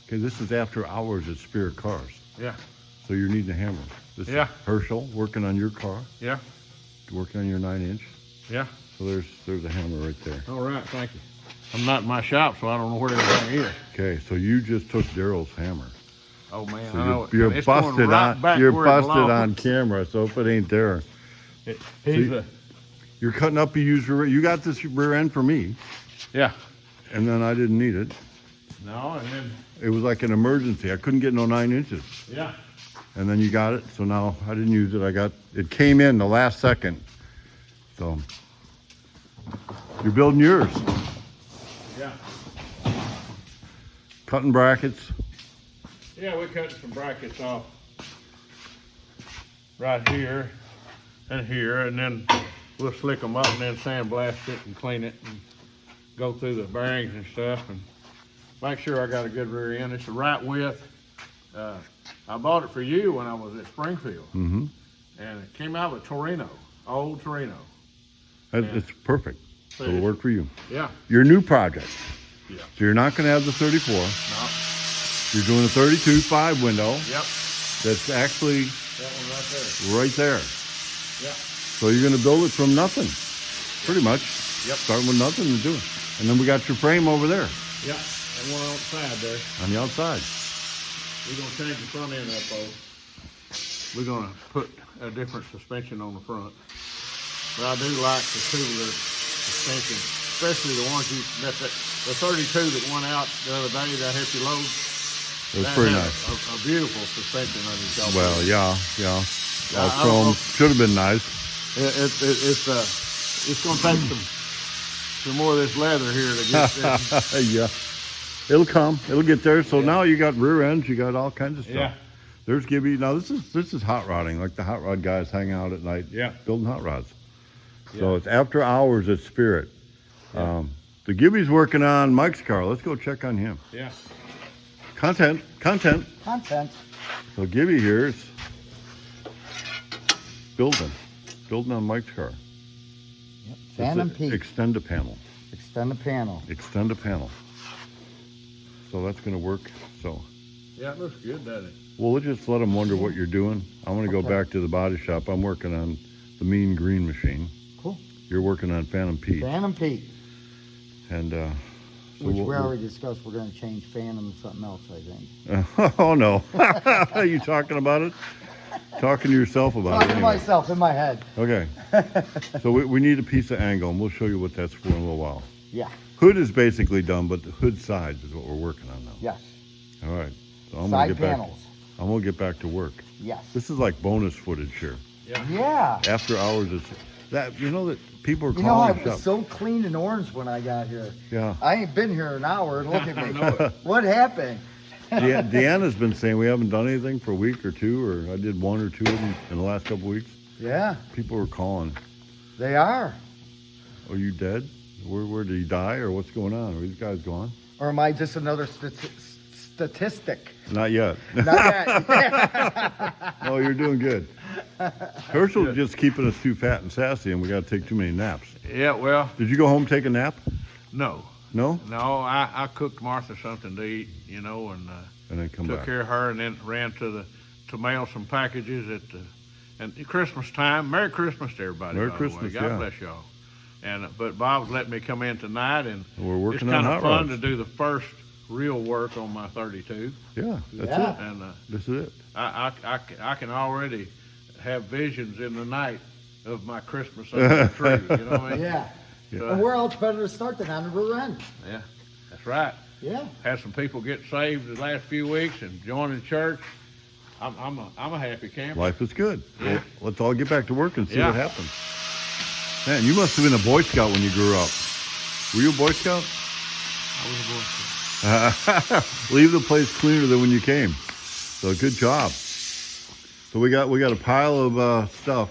Okay, this is after hours at Spirit Cars. Yeah. So you need the hammer. This Yeah. is Herschel working on your car. Yeah. Working on your 9-inch. Yeah. So there's a hammer right there. All right, thank you. I'm not in my shop, so I don't know where everything is. Okay, so you just took Daryl's hammer. Oh man, So I know you're it's going busted right on. back You're where it busted belongs. on camera. So if it ain't there, you're cutting up. You got this rear end for me. Yeah. And then I didn't need it. No, and then. It was like an emergency. I couldn't get no 9 inches. Yeah. And then you got it. So now I didn't use it. It came in the last second. So you're building yours. Yeah. Cutting brackets. Yeah, we cut some brackets off right here and here, and then we'll slick them up and then sandblast it and clean it and go through the bearings and stuff and make sure I got a good rear end. It's the right width. I bought it for you when I was at Springfield, Mm-hmm. and it came out with Torino, old Torino. It's perfect. So it'll work for you. Yeah. Your new project. Yeah. So you're not going to have the 34. No. You're doing a 32 5 window. Yep. That's actually That one right there. right there. Yeah. So you're going to build it from nothing, pretty much. Yep. Starting with nothing and doing. And then we got your frame over there Yep. And one on the side there. on the outside. We're gonna change the front end up, though. We're gonna put a different suspension on the front. But I do like the tubular suspension, especially the ones the 32 that went out the other day that I helped you load. It was pretty nice. A beautiful suspension on your Well, yeah. I Chrome don't know. should have been nice. It's gonna take some more of this leather here to get this. Yeah. It'll come. It'll get there. So now you got rear ends. You got all kinds of stuff. Yeah. There's Gibby. Now this is hot rodding, like the hot rod guys hang out at night. Yeah. Building hot rods. Yeah. So it's after hours at Spirit. Yeah. The Gibby's working on Mike's car. Let's go check on him. Yeah. Content. So Gibby here is building on Mike's car. Yep. Phantom Peak. Extend a panel. Extend the panel. Extend a panel. So that's going to work. So. Yeah, it looks good, doesn't it? Well, we'll just let them wonder what you're doing. I want to go back to the body shop. I'm working on the Mean Green machine. Cool. You're working on Phantom Pete. Phantom Peak. And so Which we already discussed. We're going to change Phantom to something else, I think. oh no. Are you talking about it? Talking to yourself about it Talking to anyway. myself in my head. Okay. So we need a piece of angle, and we'll show you what that's for in a little while. Yeah. Hood is basically done, but the hood sides is what we're working on now. Yes. All right. So I'm Side gonna get panels. I'm gonna get back to work. Yes. This is like bonus footage here. Yeah. After hours, it's that that people are You know, I calling. was so clean and orange when I got here. Yeah. I ain't been here an hour. Look at me. What happened? Deanna's been saying we haven't done anything for a week or two, or I did one or two of them in the last couple weeks. Yeah, People were calling. they are. Are you dead? Where did he die, or what's going on? Are these guys gone? Or am I just another statistic? Not yet. Not yet. No, you're doing good. Herschel's just keeping us too fat and sassy, and we got to take too many naps. Yeah, well, Did you go home take a nap? no. No. No, I cooked Martha something to eat, and And then come took back. care of her, and then ran to mail some packages and Christmas time. Merry Christmas to everybody. Merry by the way. Christmas, God yeah. bless y'all. But Bob's letting me come in tonight, and We're working it's on kind hot of fun rods. to do the first real work on my 32. Yeah, that's Yeah. it. And This is it. I can already have visions in the night of my Christmas under the tree. You know what I mean? Yeah. So, And where else better to start than on the rear end? yeah, that's right. Yeah. Had some people get saved the last few weeks and joining church. I'm a happy camper. Life is good. Yeah. Well, let's all get back to work and see Yeah. what happens. Man, you must have been a Boy Scout when you grew up. Were you a Boy Scout? I was a Boy Scout. Leave the place cleaner than when you came. So good job. So we got a pile of stuff.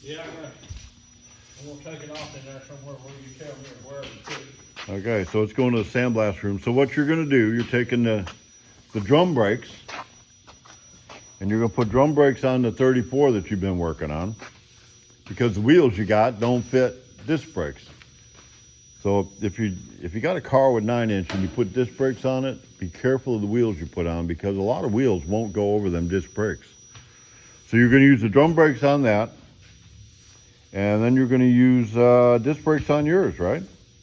Yeah, I'm gonna take it off in there somewhere where you tell me where to put it. Okay, so it's going to the sandblast room. So what you're going to do, you're taking the drum brakes, and you're going to put drum brakes on the 34 that you've been working on, because the wheels you got don't fit disc brakes. So if you got a car with 9-inch and you put disc brakes on it, be careful of the wheels you put on, because a lot of wheels won't go over them disc brakes. So you're going to use the drum brakes on that, and then you're going to use disc brakes on yours, right?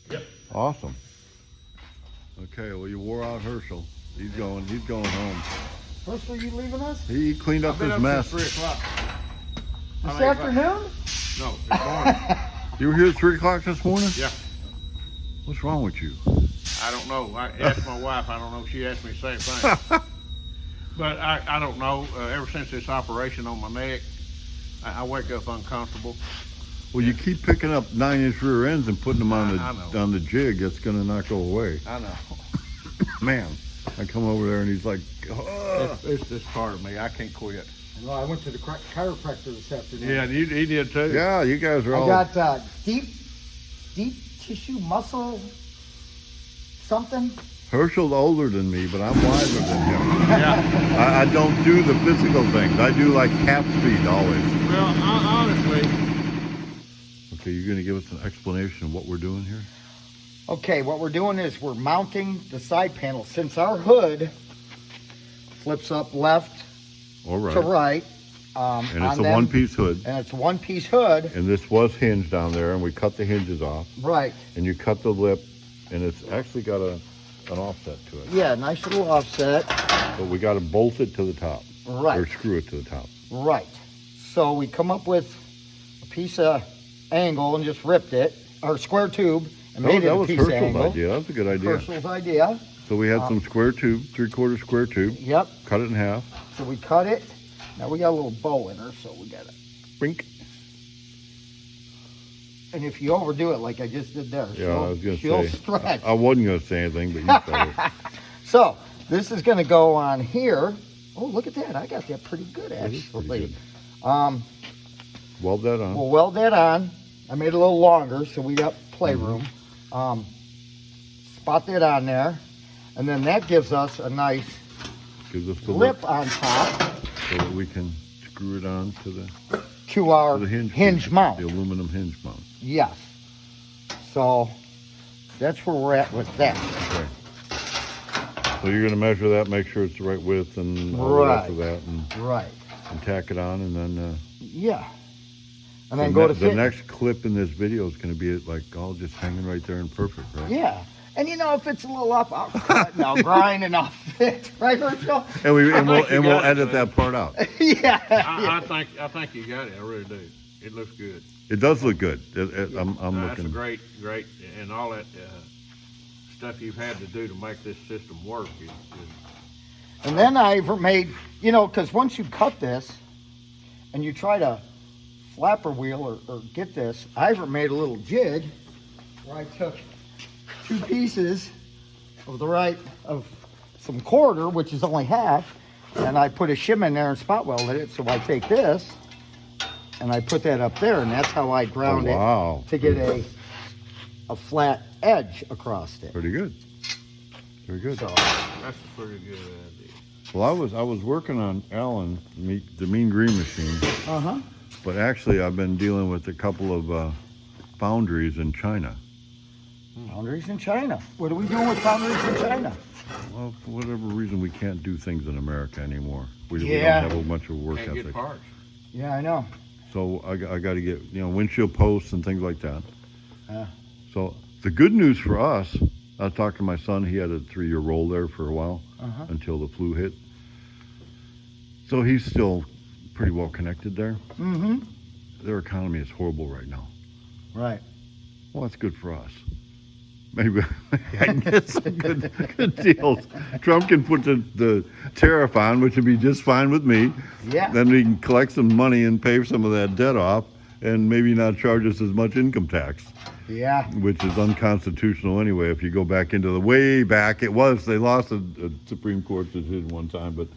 Yep. Awesome. Okay, well, you wore out Herschel. He's going home. Herschel, you leaving us? He cleaned up I've been his up mess. since 3 o'clock. This I mean, afternoon? No, this morning. You were here at 3 o'clock this morning? Yeah. What's wrong with you? I don't know. I asked my wife. I don't know if she asked me the same thing. But I don't know. Ever since this operation on my neck, I wake up uncomfortable. Well, you keep picking up 9-inch rear ends and putting them on I know. the jig. That's going to not go away. I know. Man, I come over there and he's like, "Ugh." It's just part of me. I can't quit. No, I went to the chiropractor this afternoon. Yeah, he did too. Yeah, you guys are I all. got deep tissue muscle something. Herschel's older than me, but I'm wiser than him. Yeah. I don't do the physical things. I do like cap speed always. Well, honestly, Okay, you're going to give us an explanation of what we're doing here? Okay, what we're doing is we're mounting the side panel. Since our hood flips up left All right. to right. And it's on a them, one-piece hood. And it's a one-piece hood. And this was hinged down there, and we cut the hinges off. Right. And you cut the lip, and it's actually got an offset to it. Yeah, nice little offset. But we got to bolt it to the top. Right. Or screw it to the top. Right. So we come up with a piece of angle and just ripped it, or square tube, and made it that a was piece of Herschel's angle. idea. That was a good idea. Herschel's idea. So we had some square tube, 3/4 square tube. Yep. Cut it in half. So we cut it. Now we got a little bow in her, so we got it. Bink. And if you overdo it like I just did there, Yeah, I was going to she'll say. stretch. I wasn't going to say anything, but you said it. So this is going to go on here. Oh, look at that! I got that pretty good That is pretty actually. good. Weld that on. We'll weld that on. I made it a little longer, so we got playroom. Spot that on there, and then that gives us a nice Gives us the lip on top so that we can screw it on to to our the hinge hinge piece, mount. the aluminum hinge mount. Yes. So that's where we're at with that. Okay. So you're going to measure that, make sure it's the right width and all the rest of that, Right. and tack it on, and then Yeah. And then go to the fit. next clip in this video is going to be like all just hanging right there and perfect, right? Yeah. And you know, if it's a little off, I'll cut and I'll grind and I'll fit. Right, Herschel? And we'll think you got it, edit man. that part out. Yeah. I think you got it. I really do. It looks good. It does look good. I'm That's a looking. great, and all that stuff you've had to do to make this system work is And then I made, you know, because once you cut this and you try to flapper wheel or get this, I made a little jig where I took 2 pieces of some quarter, which is only half, and I put a shim in there and spot welded it. So I take this and I put that up there, and that's how I ground wow. it to get a flat edge across it. Pretty good. Very good. So, that's a pretty good idea. Well, I was working on Alan, the Mean Green machine, uh-huh. but actually I've been dealing with a couple of foundries in China. Foundries in China. What are we doing with foundries in China? Well, for whatever reason, we can't do things in America anymore. We Yeah. don't have a much of a work Can't ethic. get parts. Yeah, I know. So I got to get, windshield posts and things like that. Yeah. So the good news for us, I talked to my son. He had a 3-year roll there for a while Uh-huh. until the flu hit. So he's still pretty well connected there. Mm-hmm. Their economy is horrible right now. Right. Well, that's good for us. Maybe I can get some good deals. Trump can put the tariff on, which would be just fine with me. Yeah. Then we can collect some money and pay some of that debt off, and maybe not charge us as much income tax, Yeah. which is unconstitutional anyway. If you go back into the way back, they lost a Supreme Court decision one time, but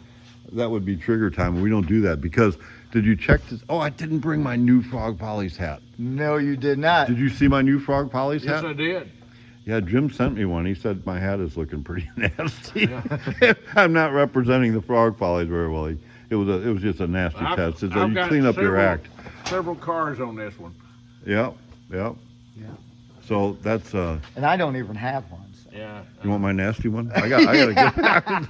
that would be trigger time, and we don't do that because. Did you check this? Oh, I didn't bring my new Frog Polly's hat. No, you did not. Did you see my new Frog Polly's Yes, hat? I did. Yeah, Jim sent me one. He said my hat is looking pretty nasty. I'm not representing the Frog Pollies very well. It was just a nasty test. So you got clean up your several- act. Several cars on this one. Yep. Yeah. So that's And I don't even have one. So. Yeah. you want my nasty one? I gotta get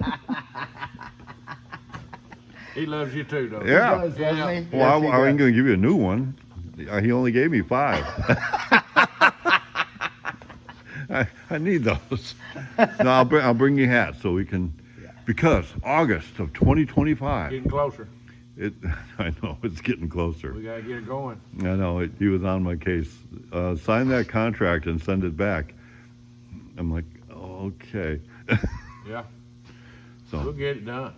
He loves you too, though. Yeah. He does, doesn't Yeah. he? Well, Yes, he I ain't does. gonna give you a new one. He only gave me 5. I need those. No, I'll bring you hats so we can, because August of 2025. Getting closer. I know it's getting closer. We gotta get it going. I know he was on my case. Sign that contract and send it back. I'm like, okay. Yeah. So We'll get it done.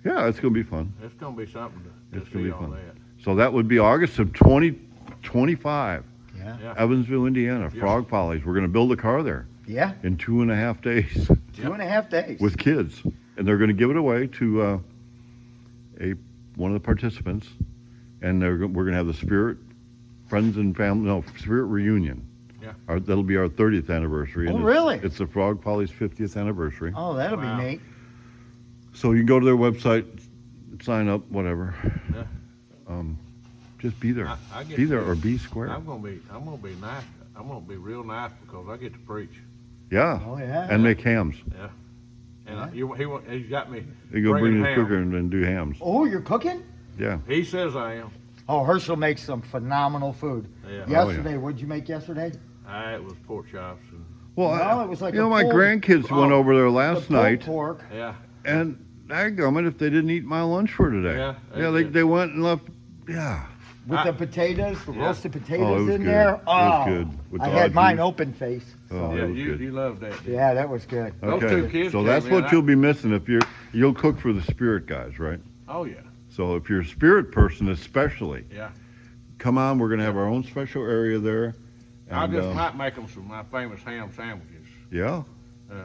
yeah, it's gonna be fun. It's gonna be something to It's gonna see be on fun. that. So that would be August of 2025. Yeah. Yeah. Evansville, Indiana, Yeah. Frog Polly's. We're gonna build a car there Yeah. in 2.5 days 2.5 days. with kids, and they're gonna give it away to one of the participants, and we're gonna have the Spirit Friends and Family, no, Spirit Reunion. Yeah. That'll be our 30th anniversary. Oh, and really? It's the Frog Polly's 50th anniversary. Oh, that'll Wow. be neat. So you can go to their website, sign up, whatever. Yeah. Just be there. I get Be to there be- or be square. I'm gonna be nice. I'm gonna be real nice because I get to preach. Yeah. Oh, yeah. And make hams. And he's got me. You go bring bringing his ham. cooker and do hams. Oh, you're cooking? Yeah. He says I am. Oh, Herschel makes some phenomenal food. Yeah. Yesterday, what'd you make yesterday? It was pork chops and Well, No, it was like you a know, my pulled- grandkids went Oh, over there The last pulled night, pork. yeah. and dadgummit if they didn't eat my lunch for today. Yeah, Yeah, they they, did. they went and left. Yeah. With the potatoes, the Yeah. roasted Oh, potatoes it was in good. there. It was good. With I the had odd mine juice. open face. Oh, So. Yeah, it was you good. love that. didn't you? Yeah, that was good. Those Okay. two kids So came that's in, what you'll be missing if you'll cook for the Spirit guys, right? Oh yeah. So if you're a Spirit person, especially, Yeah. come on. We're gonna have our own special area there. I And, just might make them some of my famous ham sandwiches yeah,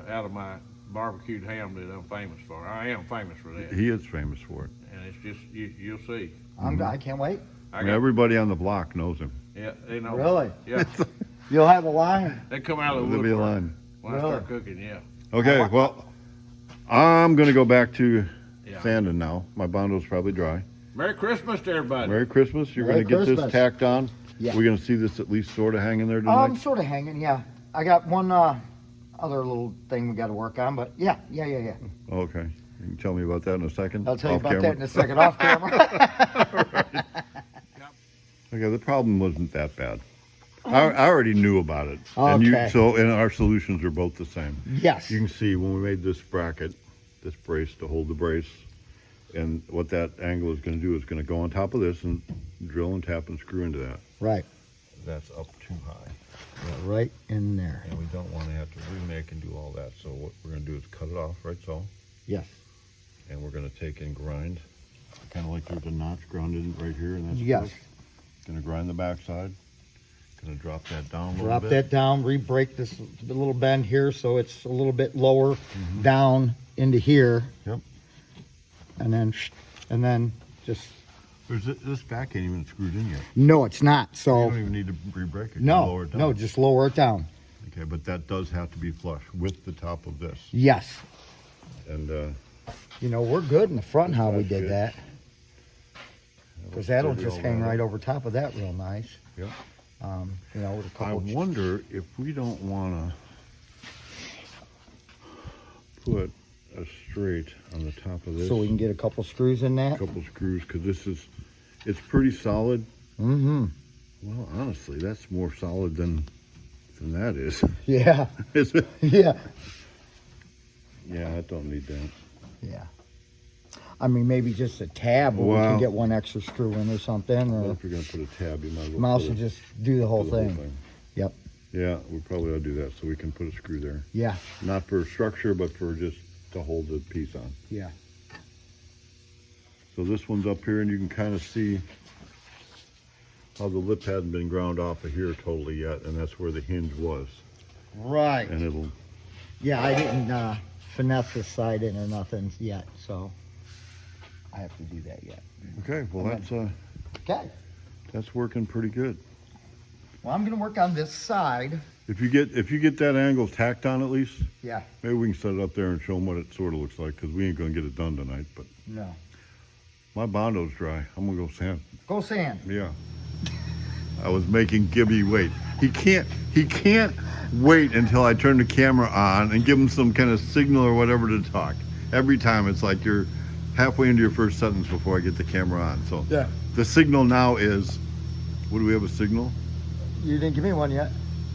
out of my barbecued ham that I'm famous for. I am famous for that, he is famous for it. and it's just you'll see. I can't wait. I I mean, got, everybody on the block knows him. yeah, they know. Really? Yeah, You'll have a line. they come out of the There'll be a woodwork line. when I start cooking. Yeah, Okay, well, I'm gonna go back to yeah. sanding now. My bondo's probably dry. Merry Christmas to everybody. Merry Christmas. You're Merry gonna get this Christmas. tacked on. Yeah. We're gonna see this at least sort of hanging there I'm tonight. sort of hanging, yeah. I got one other little thing we got to work on, but yeah. Okay. You can tell me about that in a second. I'll tell you off about camera. that in a second off camera. Okay, the problem wasn't that bad. I already knew about it. And Okay. and our solutions are both the same. Yes. You can see when we made this bracket, this brace to hold the brace, and what that angle is going to do is going to go on top of this and drill and tap and screw into that. Right. That's up too high, Right in there. and we don't want to have to remake and do all that. So what we're going to do is cut it off, right so, Yes. and we're going to take and grind, kind of like there's a notch grounded right here, and that's Yes. Going to grind the backside. Going to drop that down a little Drop bit. that down, re-break this little bend here so it's a little bit lower down into here. Yep. And then just, This back ain't even screwed in yet. no, it's not. You So, don't even need to re-break it. You no, lower it down. no, just lower it down. Okay, but that does have to be flush with the top of this. Yes. And You know, we're good in the front how we That's did good. that. Because that'll steady just all hang that right up. over top of that real nice. Yep. You know, with a I couple. wonder if we don't want to put a straight on the top of this. So we can get a couple screws in a that. couple screws, because it's pretty solid. Mm-hmm. Well, honestly, that's more solid than that is. Yeah. Is it? Yeah. Yeah, I don't need that. Yeah. I mean, maybe just a tab where we Wow. can get one extra screw in or something. Well, Or if you're gonna put a tab, you might as well mouse put will a- just do the whole do thing. Yep. Yeah, we probably ought to do that so we can put a screw there. Yeah. Not for structure, but for just to hold the piece on. Yeah. So this one's up here, and you can kind of see how the lip hadn't been ground off of here totally yet, and that's where the hinge was. Right. And it'll, Yeah, I didn't finesse this side in or nothing yet, so I have to do that yet. okay, well, Okay. that's working pretty good. Well, I'm gonna work on this side. If you get that angle tacked on at least, Yeah. maybe we can set it up there and show them what it sort of looks like, because we ain't gonna get it done tonight, but No. my bondo's dry. I'm gonna go sand. Go sand. Yeah. I was making Gibby wait. He can't wait until I turn the camera on and give him some kind of signal or whatever to talk. Every time it's like you're halfway into your first sentence before I get the camera on. So Yeah. the signal now is, what do we have a signal? You didn't give me one yet.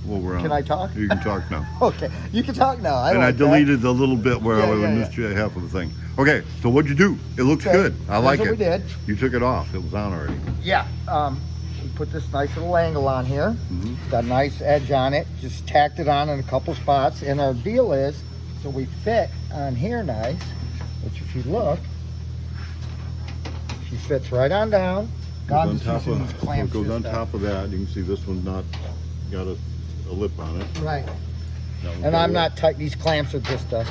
Well, we're on. Can I talk? You can talk now. Okay, you can talk now. And I like that. deleted the little bit where Yeah, I yeah, missed you half of the thing. Okay, so what'd you do? It looks Okay, good. I here's like what it. we did. You took it off. It was on already. Yeah, we put this nice little angle on here. Mhm. It's got a nice edge on it. Just tacked it on in a couple spots. And our deal is, so we fit on here nice, which if you look, she fits right on down. Goes I'm on just top using of, these so clamps it goes on just to- top of that. You can see this one's not got a lip on it. Right. That one's And got a I'm lip. not tight. These clamps are just Right.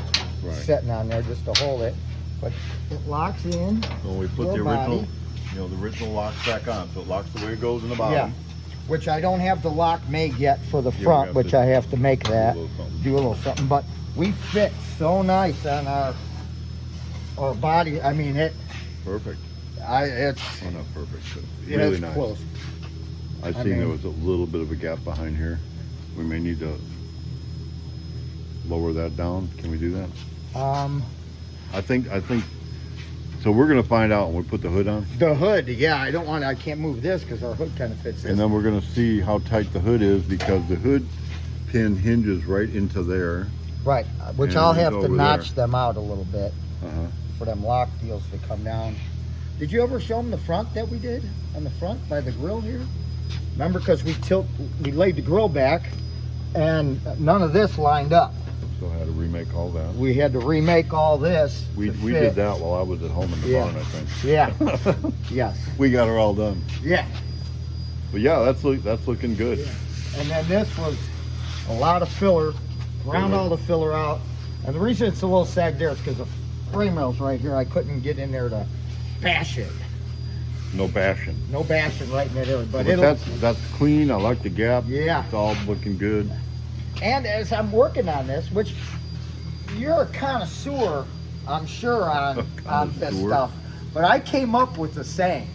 setting on there just to hold it. But it locks in. So we put the Little original, body. the original locks back on. So it locks the way it goes in the bottom. Yeah. Which I don't have the lock made yet for the we front, have which to I have to make that. Do a little something. Do a little something. But we fit so nice on our body. I mean, Perfect. it's Oh, not perfect, but yeah, really it's nice. close. I I seen there mean- was a little bit of a gap behind here. We may need to lower that down. Can we do that? I think, so we're gonna find out when we put the hood on. The hood, yeah, I can't move this because our hood kind of fits this. And then we're gonna see how tight the hood is because the hood pin hinges right into there. Right, which And I'll it's have to over notch them out a little bit Uh-huh. for them lock deals to come down. Did you ever show them the front that we did on the front by the grill here? Remember, because we laid the grill back and none of this lined up. So I had to remake all that. We had to remake all this. We to did fit. that while I was at home in the Yeah. barn, I think. Yeah. Yes. We got her all done. Yeah. But yeah, that's looking good. Yeah. And then this was a lot of filler, ground all the filler out. And the reason it's a little sag there is because the frame rail's right here. I couldn't get in there to bash it. No bashing. No bashing right in that area, but But it'll. that's clean. I like the gap. Yeah. It's all looking good. And as I'm working on this, which you're a connoisseur, I'm sure on this Connoisseur. stuff, but I came up with the saying: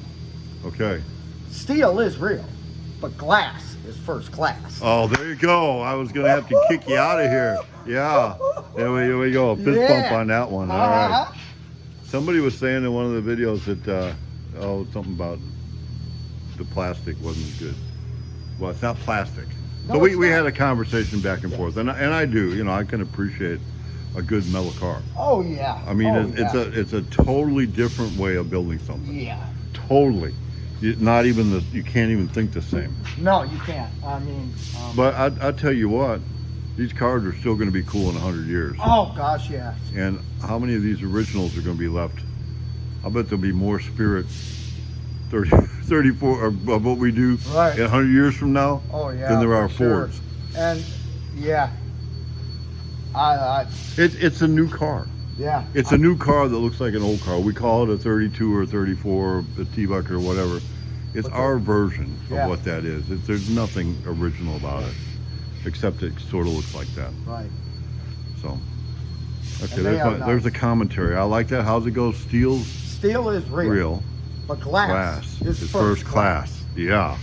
Okay. steel is real, but glass is first class. Oh, there you go. I was gonna have to kick you out of here. Yeah. There we go. A fist bump Yeah. on that one. All right. Uh-huh. Somebody was saying in one of the videos that something about the plastic wasn't good. Well, it's not plastic. No, So we it's not. had a conversation back and forth, and I do. I can appreciate a good metal car. Oh yeah. I mean, Oh, it's a totally different way of building something. yeah. Totally. Not even you can't even think the same. No, you can't. I mean. But I tell you what, these cars are still going to be cool in 100 years. Oh gosh, yeah. And how many of these originals are going to be left? I bet there'll be more Spirit 34 of what we do Right. in 100 years from now Oh yeah. than there for are sure. Fords. And yeah. I It's a new car. yeah. It's a new car that looks like an old car. We call it a 32 or 34, a T-Buck or whatever. It's our version of Yeah. what that is. There's nothing original about it, except it sort of looks like that. Right. So, okay, And they are there's a nice. commentary. I like that. How's it go? Steel's Steel is real, real. but glass, Glass is is first class. Yeah.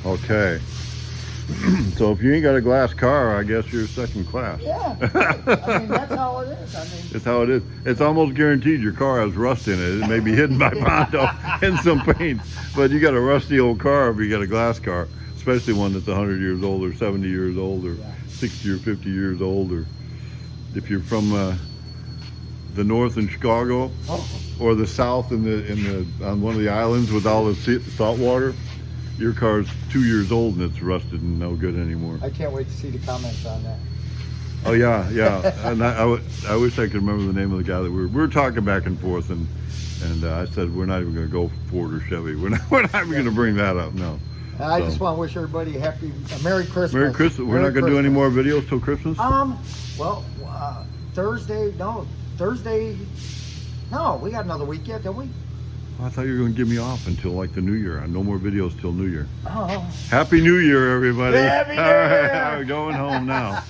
Okay. So if you ain't got a glass car, I guess you're second class. Yeah. I mean, that's how it is. I mean. That's how it is. It's almost guaranteed your car has rust in it. It may be hidden by Bondo and some paint, but you got a rusty old car if you got a glass car, especially one that's 100 years old or 70 years old or Yeah. 60 or 50 years old, or if you're from the north in Chicago Oh, or the south on one of the islands with all the salt water, your car's 2 years old and it's rusted and no good anymore. I can't wait to see the comments on that. Oh yeah, yeah. And I wish I could remember the name of the guy that we were talking back and forth, and I said we're not even going to go Ford or Chevy. We're not even going to bring that up. No. And I So- just want to wish everybody a Merry Christmas. Merry Christmas. We're not going to do any more videos till Christmas. Well, Thursday. No, we got another week yet, don't we? I thought you were going to give me off until like the New Year. No more videos till New Year. Oh. Happy New Year, everybody. Happy New All right, Year. we're going home now.